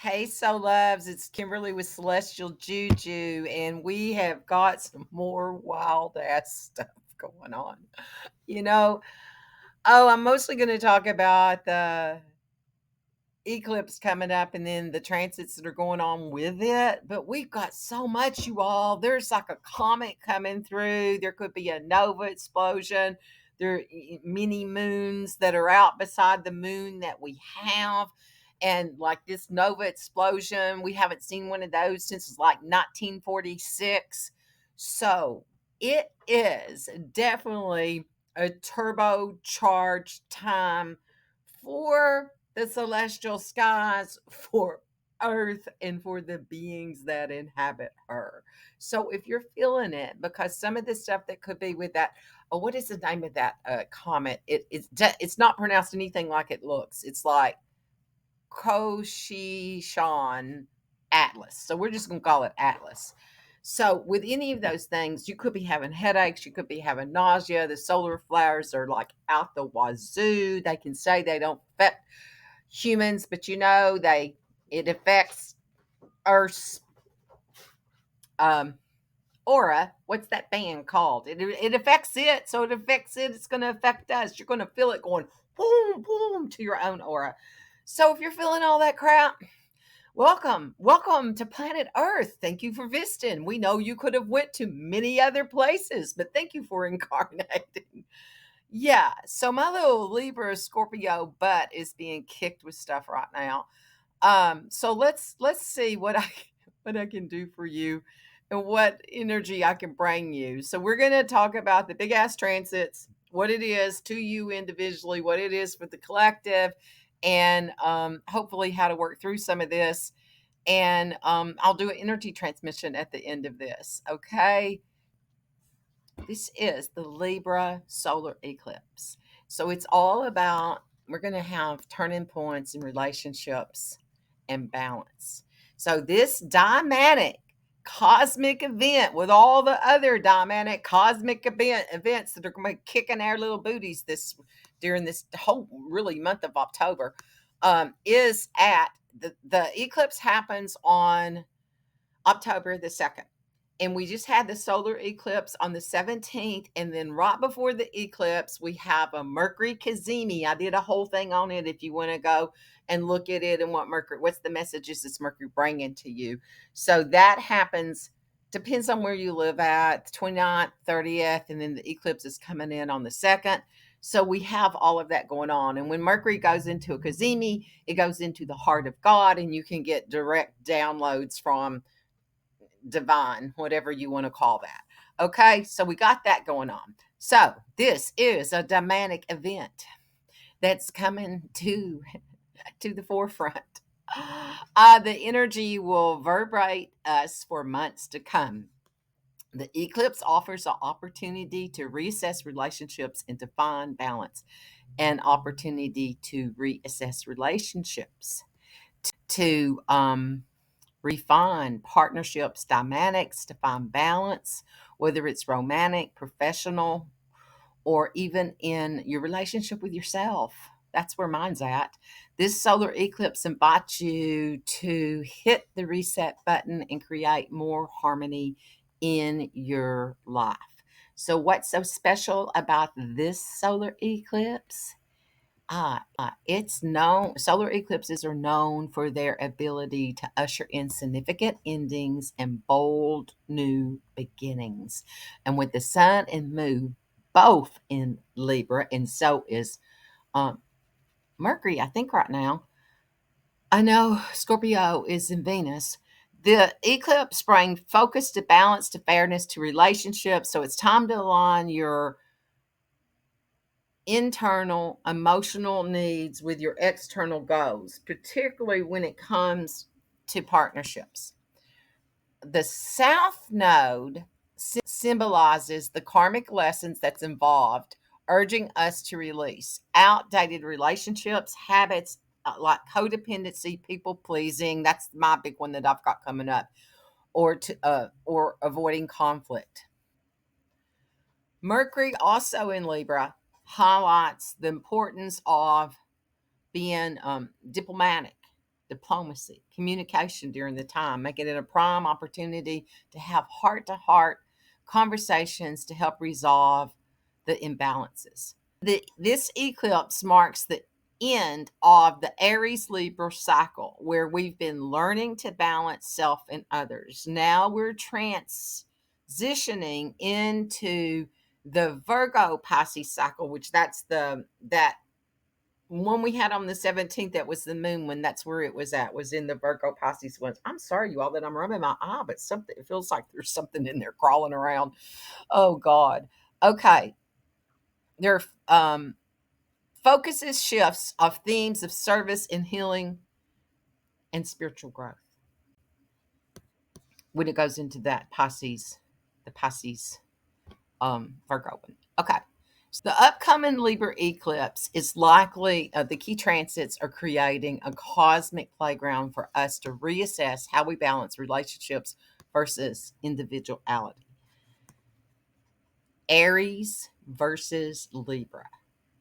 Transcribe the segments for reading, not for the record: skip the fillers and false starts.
Hey, so loves, it's Kimberly with Celestial Juju, and we have got some more wild ass stuff going on. You know, I'm mostly going to talk about the eclipse coming up and then the transits that are going on with it. But we've got so much, you all. There's like a comet coming through, there could be a nova explosion. There are mini moons that are out beside the moon that we have. And like this nova explosion, we haven't seen one of those since like 1946. So it is definitely a turbocharged time for the celestial skies, for Earth, and for the beings that inhabit her. So if you're feeling it, because some of the stuff that could be with that, oh, what is the name of that comet? It's not pronounced anything like it looks. It's like Koshishan Atlas. So we're just going to call it Atlas. So with any of those things, you could be having headaches, you could be having nausea. The solar flares are like out the wazoo. They can say they don't affect humans, but it affects Earth's um, aura. What's that band called? It affects it, so it affects it. It's going to affect us. You're going to feel it going boom, boom to your own aura. So if you're feeling all that crap, welcome to planet Earth. Thank you for visiting. We know you could have went to many other places, but thank you for incarnating. Yeah, so my little Libra Scorpio butt is being kicked with stuff right now. So let's see what I what I can do for you and what energy I can bring you. So we're going to talk about the big ass transits, what it is to you individually, what it is for the collective, and hopefully how to work through some of this. And I'll do an energy transmission at the end of this. Okay. This is the Libra solar eclipse. So it's all about, we're going to have turning points in relationships and balance. So this dynamic cosmic event with all the other dynamic cosmic events that are going to be kicking our little booties this during this whole really month of October is at the eclipse happens on October the 2nd. And we just had the solar eclipse on the 17th. And then right before the eclipse, we have a Mercury Cazimi. I did a whole thing on it if you want to go and look at it and what's the messages this Mercury bringing to you. So that happens, depends on where you live at, the 29th, 30th, and then the eclipse is coming in on the 2nd. So we have all of that going on. And when Mercury goes into a Cazimi, it goes into the heart of God, and you can get direct downloads from divine, whatever you want to call that. Okay, so we got that going on. So this is a dynamic event that's coming to the forefront. The energy will vibrate us for months to come. The eclipse offers an opportunity to reassess relationships and to find balance, an opportunity to reassess relationships, to refine partnerships dynamics, to find balance, whether it's romantic, professional, or even in your relationship with yourself. That's where mine's at. This solar eclipse invites you to hit the reset button and create more harmony in your life. So, what's so special about this solar eclipse? It's known, solar eclipses are known for their ability to usher in significant endings and bold new beginnings. And with the sun and moon both in Libra, and so is um, Mercury, I think right now. I know Scorpio is in Venus. The eclipse brings focus to balance, to fairness, to relationships. So it's time to align your internal emotional needs with your external goals, particularly when it comes to partnerships. The South Node symbolizes the karmic lessons that's involved, urging us to release outdated relationships, habits like codependency, people pleasing. That's my big one that I've got coming up, or avoiding conflict. Mercury, also in Libra, highlights the importance of being diplomatic, diplomacy, communication during the time, making it a prime opportunity to have heart to heart conversations to help resolve the imbalances. This eclipse marks the end of the Aries-Libra cycle, where we've been learning to balance self and others. Now we're transitioning into the Virgo Pisces cycle, which that's that one we had on the 17th. That was the moon when that's where it was in the Virgo Pisces ones. I'm sorry, you all, that I'm rubbing my eye, but something, it feels like there's something in there crawling around. Oh God. Okay. There focuses shifts of themes of service and healing and spiritual growth when it goes into that Pisces, the Pisces Virgo one. Okay. So the upcoming Libra eclipse is likely, the key transits are creating a cosmic playground for us to reassess how we balance relationships versus individuality. Aries versus Libra.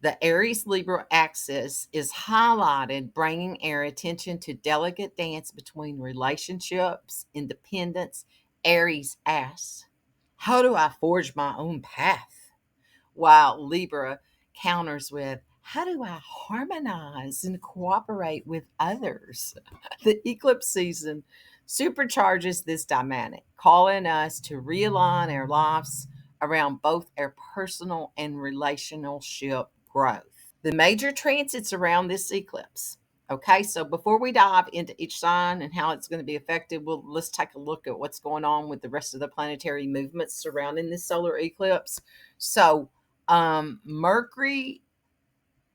The Aries-Libra axis is highlighted, bringing our attention to delicate dance between relationships, independence. Aries asks, how do I forge my own path? While Libra counters with, how do I harmonize and cooperate with others? The eclipse season supercharges this dynamic, calling us to realign our lives around both our personal and relationship growth. The major transits around this eclipse. Okay, so before we dive into each sign and how it's going to be affected, let's take a look at what's going on with the rest of the planetary movements surrounding this solar eclipse. So, Mercury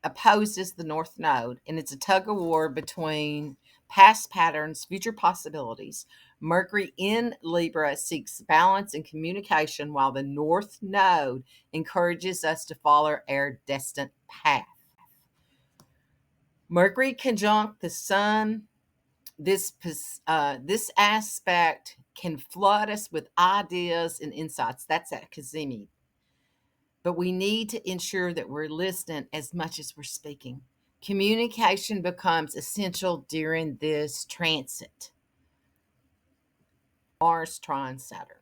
opposes the North Node, and it's a tug of war between past patterns, future possibilities. Mercury in Libra seeks balance and communication, while the North Node encourages us to follow our destined path. Mercury conjunct the Sun. This aspect can flood us with ideas and insights. That's at Kazemi. But we need to ensure that we're listening as much as we're speaking. Communication becomes essential during this transit. Mars trine Saturn.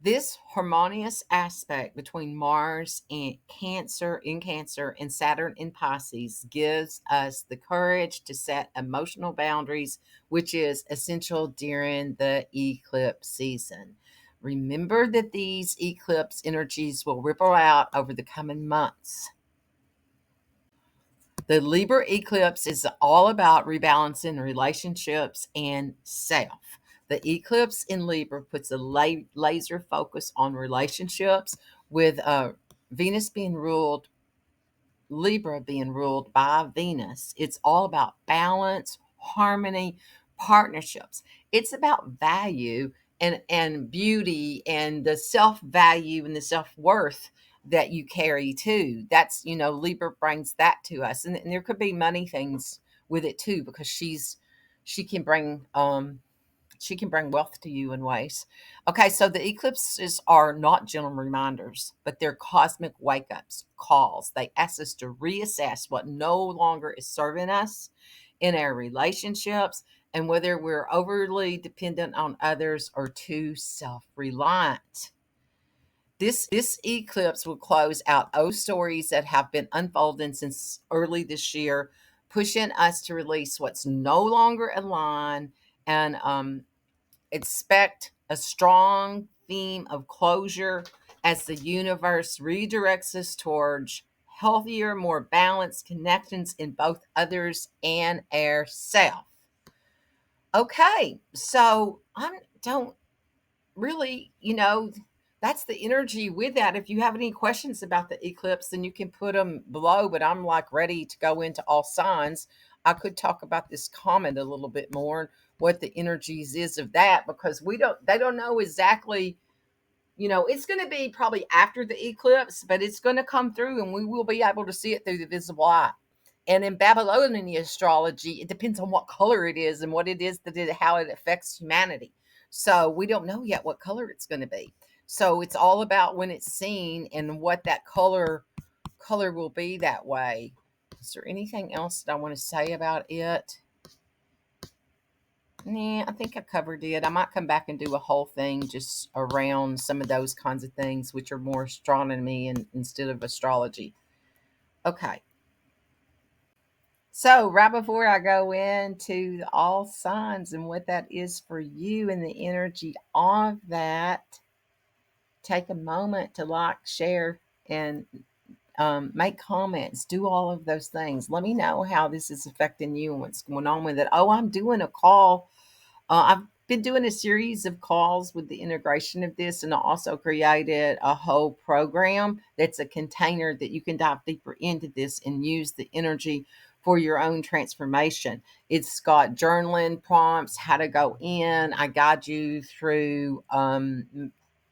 This harmonious aspect between Mars and Cancer and Saturn in Pisces gives us the courage to set emotional boundaries, which is essential during the eclipse season. Remember that these eclipse energies will ripple out over the coming months. The Libra eclipse is all about rebalancing relationships and self. The eclipse in Libra puts a laser focus on relationships, with Venus being ruled, Libra being ruled by Venus. It's all about balance, harmony, partnerships. It's about value and beauty and the self value and the self worth that you carry too. That's, Libra brings that to us, and there could be money things with it too, because she can bring she can bring wealth to you in ways. Okay, so the eclipses are not gentle reminders, but they're cosmic wake ups, calls. They ask us to reassess what no longer is serving us in our relationships, and whether we're overly dependent on others or too self reliant. This eclipse will close out old stories that have been unfolding since early this year, pushing us to release what's no longer aligned, and expect a strong theme of closure as the universe redirects us towards healthier, more balanced connections in both others and ourself. Okay, so I don't really, that's the energy with that. If you have any questions about the eclipse, then you can put them below, but I'm like ready to go into all signs. I could talk about this comet a little bit more, what the energies is of that, because they don't know exactly, it's going to be probably after the eclipse, but it's going to come through and we will be able to see it through the visible eye. And in Babylonian astrology, it depends on what color it is and what it is how it affects humanity. So we don't know yet what color it's going to be. So it's all about when it's seen and what that color will be that way. Is there anything else that I want to say about it? Nah, I think I covered it. I might come back and do a whole thing just around some of those kinds of things, which are more astronomy and instead of astrology. Okay. So, right before I go into the all signs and what that is for you and the energy of that, take a moment to like, share, and make comments, do all of those things. Let me know how this is affecting you and what's going on with it. Oh, I'm doing a call. I've been doing a series of calls with the integration of this, and I also created a whole program that's a container that you can dive deeper into this and use the energy for your own transformation. It's got journaling prompts, how to go in. I guide you through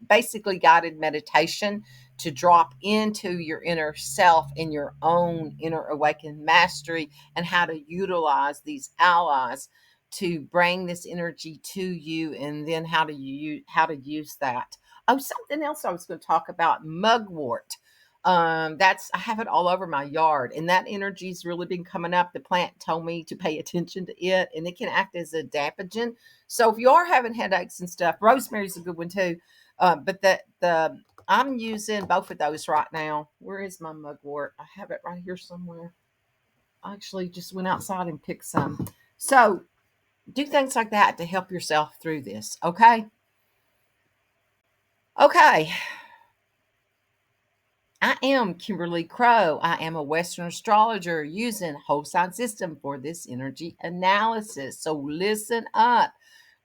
basically guided meditation to drop into your inner self and your own inner awakened mastery and how to utilize these allies to bring this energy to you, and then how to use that. Oh, something else I was going to talk about, mugwort. That's I have it all over my yard, and that energy's really been coming up. The plant told me to pay attention to it, and it can act as a adaptogen. So if you are having headaches and stuff, rosemary's a good one too. But the I'm using both of those right now. Where is my mugwort? I have it right here somewhere. I actually just went outside and picked some. So do things like that to help yourself through this. Okay. Okay. I am Kimberly Crow. I am a Western astrologer using whole sign system for this energy analysis. So listen up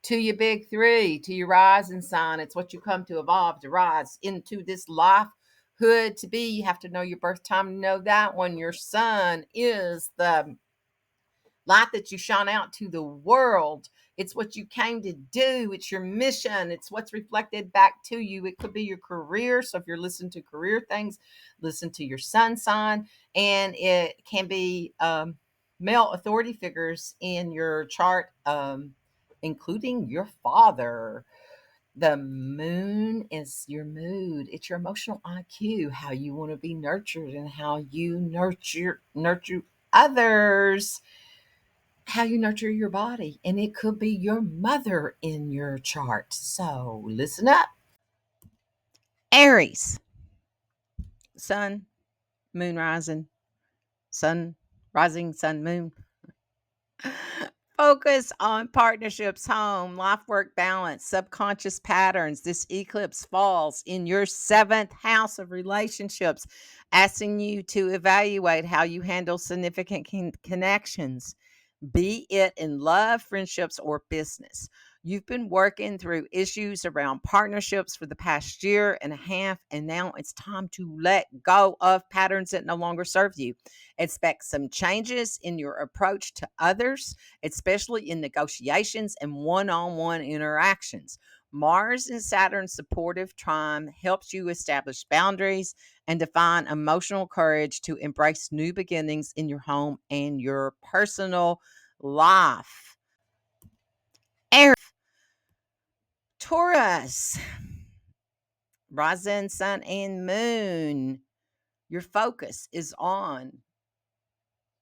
to your big three, to your rising sign. It's what you come to evolve, to rise into this lifehood to be. You have to know your birth time to know that one. Your sun is the light that you shine out to the world. It's what you came to do. It's your mission. It's what's reflected back to you. It could be your career. So if you're listening to career things, listen to your sun sign. And it can be male authority figures in your chart, including your father. The moon is your mood. It's your emotional IQ, how you want to be nurtured and how you nurture others, how you nurture your body, and it could be your mother in your chart. So listen up. Aries, sun, moon rising, sun rising, sun, moon. Focus on partnerships, home, life work balance, subconscious patterns. This eclipse falls in your seventh house of relationships, asking you to evaluate how you handle significant connections, be it in love, friendships, or business. You've been working through issues around partnerships for the past year and a half, and now it's time to let go of patterns that no longer serve you. Expect some changes in your approach to others, especially in negotiations and one on one interactions. Mars and Saturn's supportive trine helps you establish boundaries and define emotional courage to embrace new beginnings in your home and your personal life. Aries, Taurus, rising sun and moon. Your focus is on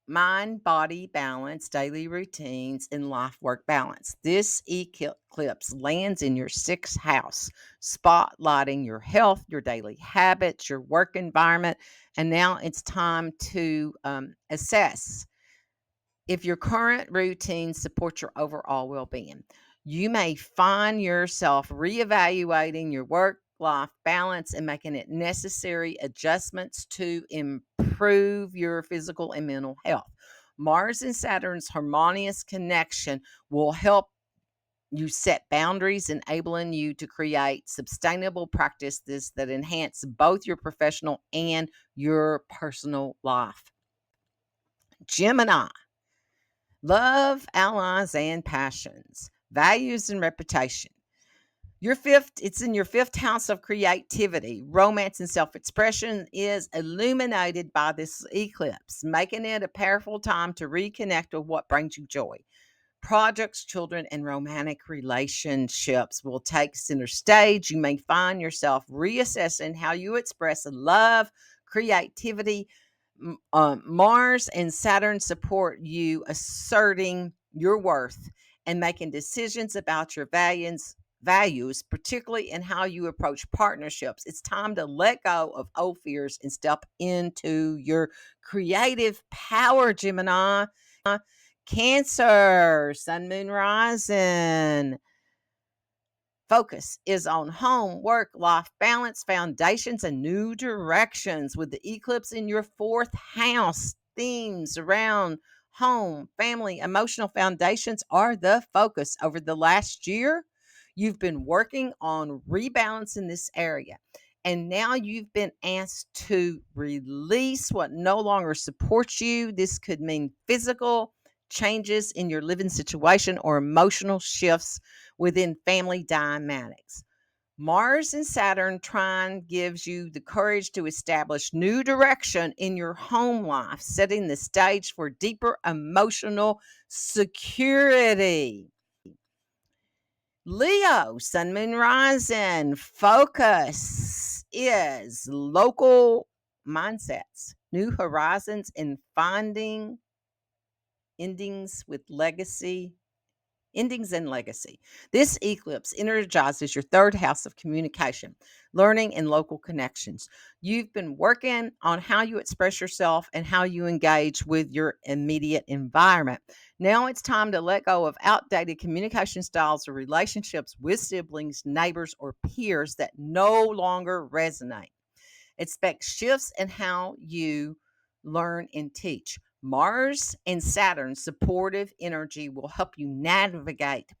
mind body balance, daily routines, and life work balance. This eclipse lands in your sixth house, spotlighting your health, your daily habits, your work environment. And now it's time to assess if your current routine supports your overall well being. You may find yourself reevaluating your work life balance and making it necessary adjustments to improve your physical and mental health. Mars and Saturn's harmonious connection will help you set boundaries, enabling you to create sustainable practices that enhance both your professional and your personal life. Gemini, love, allies, and passions, values, and reputation. It's in your fifth house of creativity. Romance and self expression is illuminated by this eclipse, making it a powerful time to reconnect with what brings you joy. Projects, children, and romantic relationships will take center stage. You may find yourself reassessing how you express love, creativity. Mars and Saturn support you asserting your worth and making decisions about your values, particularly in how you approach partnerships. It's time to let go of old fears and step into your creative power, Gemini. Cancer, Sun, Moon, Rising. Focus is on home, work, life balance, foundations, and new directions. With the eclipse in your fourth house, themes around home, family, emotional foundations are the focus. Over the last year, you've been working on rebalancing this area. And now you've been asked to release what no longer supports you. This could mean physical changes in your living situation or emotional shifts within family dynamics. Mars and Saturn trine gives you the courage to establish new direction in your home life, setting the stage for deeper emotional security. Leo, Sun, Moon, Rising, focus is local mindsets, new horizons, and finding endings with legacy endings and legacy. This eclipse energizes your third house of communication, learning, and local connections. You've been working on how you express yourself and how you engage with your immediate environment. Now it's time to let go of outdated communication styles or relationships with siblings, neighbors, or peers that no longer resonate. Expect shifts in how you learn and teach. Mars and Saturn's supportive energy will help you navigate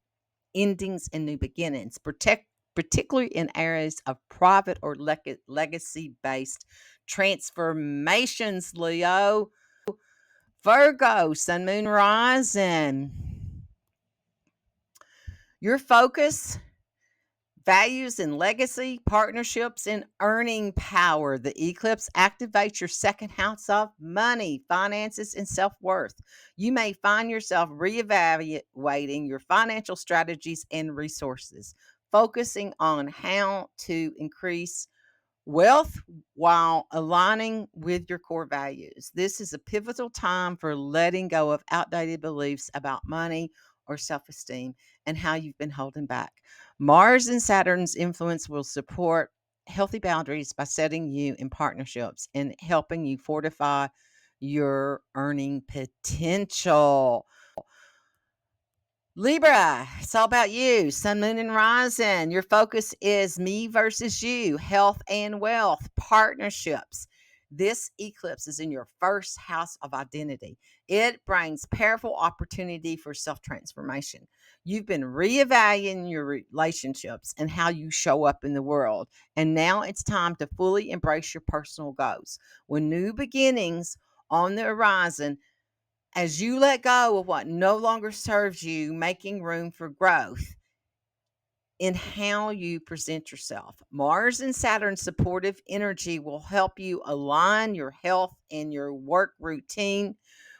endings and new beginnings, particularly in areas of private or legacy based transformations, Leo. Virgo, Sun, Moon, Rising. Your focus, values and legacy, partnerships, and earning power. The eclipse activates your second house of money, finances, and self worth. You may find yourself reevaluating your financial strategies and resources, focusing on how to increase wealth while aligning with your core values. This is a pivotal time for letting go of outdated beliefs about money or self esteem and how you've been holding back. Mars and Saturn's influence will support healthy boundaries by setting you in partnerships and helping you fortify your earning potential. Libra, it's all about you. Sun, Moon, and Rising. Your focus is me versus you, health and wealth, partnerships. This eclipse is in your first house of identity. It brings powerful opportunity for self transformation. You've been reevaluating your relationships and how you show up in the world. And now it's time to fully embrace your personal goals. With new beginnings on the horizon, as you let go of what no longer serves you, making room for growth in how you present yourself. Mars and Saturn's supportive energy will help you align your health and your work routine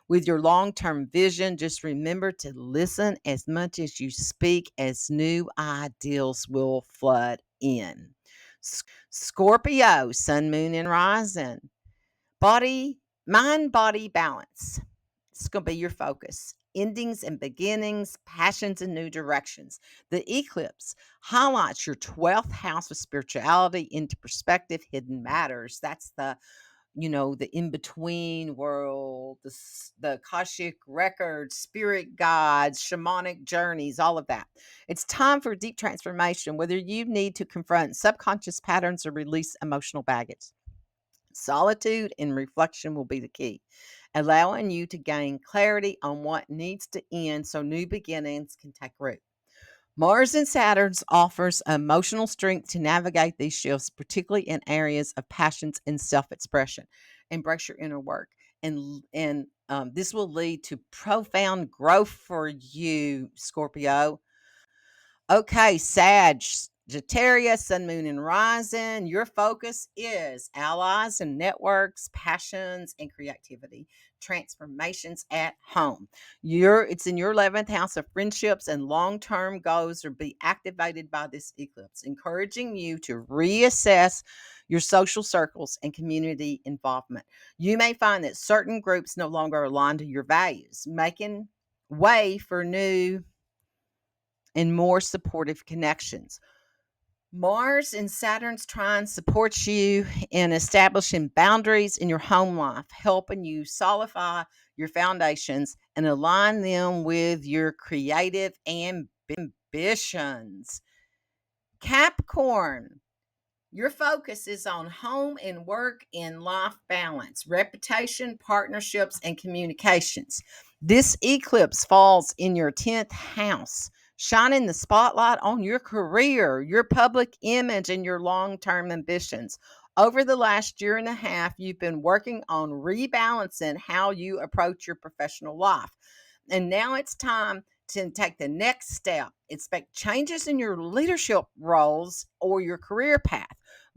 with your long term vision. Just remember to listen as much as you speak, as new ideals will flood in. Scorpio, Sun, Moon, and Rising. Mind body balance. It's going to be your focus. Endings and beginnings, passions and new directions. The eclipse highlights your 12th house of spirituality into perspective, hidden matters. That's the in between world, the Akashic records, spirit guides, shamanic journeys, all of that. It's time for deep transformation, whether you need to confront subconscious patterns or release emotional baggage. Solitude and reflection will be the key, allowing you to gain clarity on what needs to end so new beginnings can take root. Mars and Saturn offers emotional strength to navigate these shifts, particularly in areas of passions and self-expression. Embrace your inner work, and this will lead to profound growth for you, Scorpio. Okay, Sagittarius, Sun, Moon, and Rising. Your focus is allies and networks, passions and creativity, transformations at home. It's in your 11th house of friendships, and long-term goals will be activated by this eclipse, encouraging you to reassess your social circles and community involvement. You may find that certain groups no longer align to your values, making way for new and more supportive connections. Mars and Saturn's trine supports you in establishing boundaries in your home life, helping you solidify your foundations and align them with your creative ambitions. Capricorn, your focus is on home and work and life balance, reputation, partnerships, and communications. This eclipse falls in your 10th house, shining the spotlight on your career, your public image, and your long term ambitions. Over the last year and a half, you've been working on rebalancing how you approach your professional life. And now it's time to take the next step. Expect changes in your leadership roles or your career path.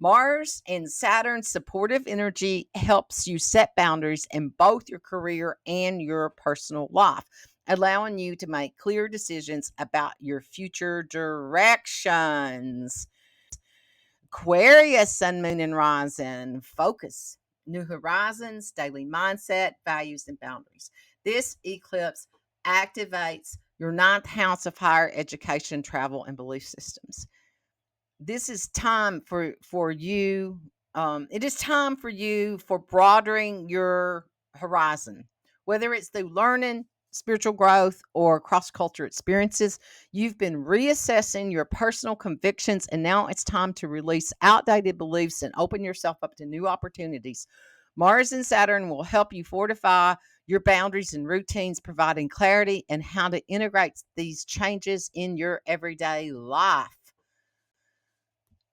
Mars and Saturn's supportive energy helps you set boundaries in both your career and your personal life, allowing you to make clear decisions about your future directions. Aquarius, sun, moon, and rising. Focus, new horizons, daily mindset, values, and boundaries. This eclipse activates your ninth house of higher education, travel, and belief systems. This is time for you. It is time for you for broadening your horizon, whether it's through learning, spiritual growth, or cross culture experiences. You've been reassessing your personal convictions, and now it's time to release outdated beliefs and open yourself up to new opportunities. Mars and Saturn will help you fortify your boundaries and routines, providing clarity and how to integrate these changes in your everyday life.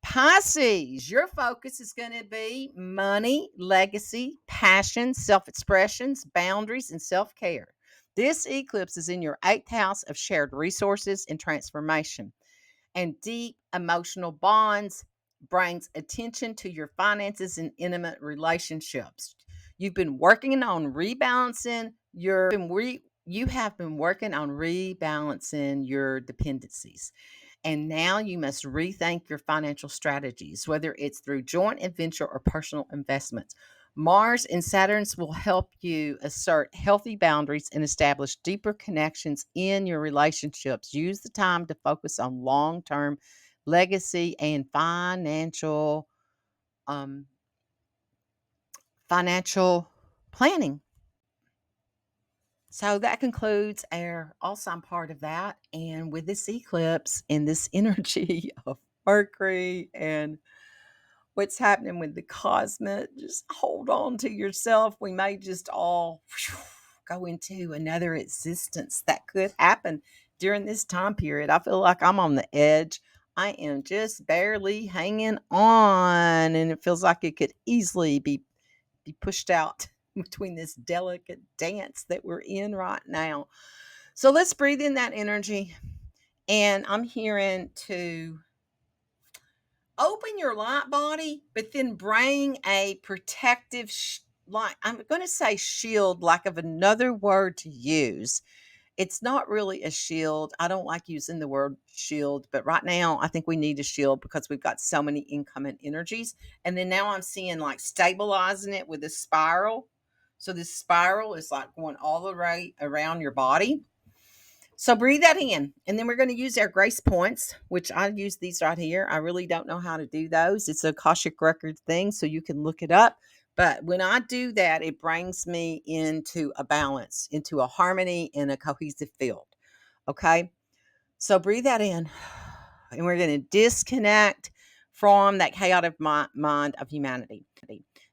Pisces, your focus is going to be money, legacy, passion, self expressions, boundaries, and self care. This eclipse is in your 8th house of shared resources and transformation, and deep emotional bonds brings attention to your finances and intimate relationships. You've been working on rebalancing you have been working on rebalancing your dependencies. And now you must rethink your financial strategies, whether it's through joint adventure or personal investments. Mars and Saturn's will help you assert healthy boundaries and establish deeper connections in your relationships. Use the time to focus on long-term legacy and um, financial planning. So that concludes our all sign part of that. And with this eclipse and this energy of Mercury and what's happening with the cosmic, just hold on to yourself. We may just all go into another existence that could happen during this time period. I feel like I'm on the edge. I am just barely hanging on, and it feels like it could easily be pushed out between this delicate dance that we're in right now. So let's breathe in that energy. And I'm hearing to open your light body, but then bring a protective, like I'm going to say shield, lack of another word to use. It's not really a shield. I don't like using the word shield, but right now I think we need a shield because we've got so many incoming energies. And then now I'm seeing like stabilizing it with a spiral. So this spiral is like going all the way around your body. So breathe that in. And then we're going to use our grace points, which I use these right here. I really don't know how to do those. It's a Akashic record thing, so you can look it up. But when I do that, it brings me into a balance, into a harmony and a cohesive field. Okay. So breathe that in. And we're going to disconnect from that chaotic mind of humanity.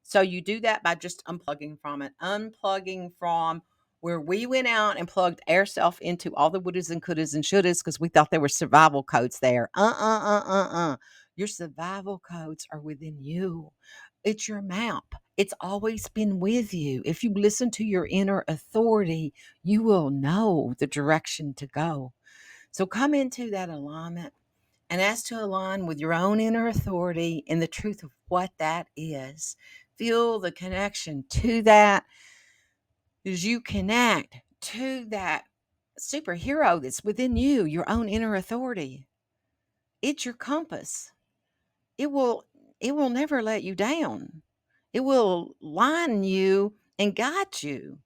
So you do that by just unplugging from it, unplugging from where we went out and plugged ourselves into all the wouldas and couldas and shouldas because we thought there were survival codes there. Your survival codes are within you. It's your map. It's always been with you. If you listen to your inner authority, you will know the direction to go. So come into that alignment and ask to align with your own inner authority and the truth of what that is. Feel the connection to that as you connect to that superhero that's within you, your own inner authority. It's your compass. It will it will never let you down. It will line you and guide you.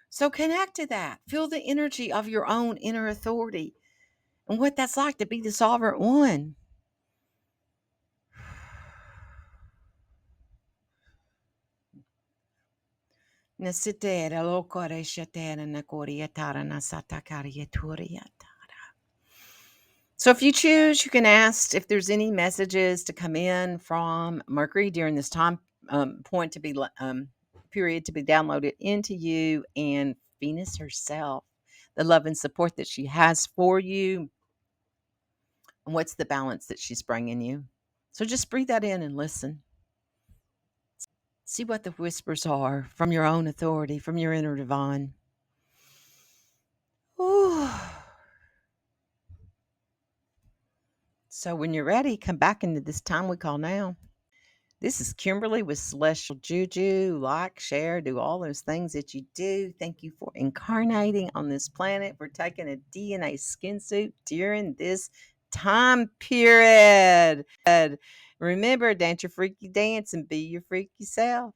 So connect to that. Feel the energy of your own inner authority and what that's like to be the sovereign one. Nasitera lokore shatera nakoriatara nasatakariaturiata. So, if you choose, you can ask if there's any messages to come in from Mercury during this time point to be period to be downloaded into you, and Venus herself, the love and support that she has for you, and what's the balance that she's bringing you. So, just breathe that in and listen. See what the whispers are from your own authority, from your inner divine. Ooh. So, when you're ready, come back into this time we call now. This is Kimberly with Celestial Juju. Like, share, do all those things that you do. Thank you for incarnating on this planet, for taking a DNA skin suit during this time period. Remember, dance your freaky dance and be your freaky self.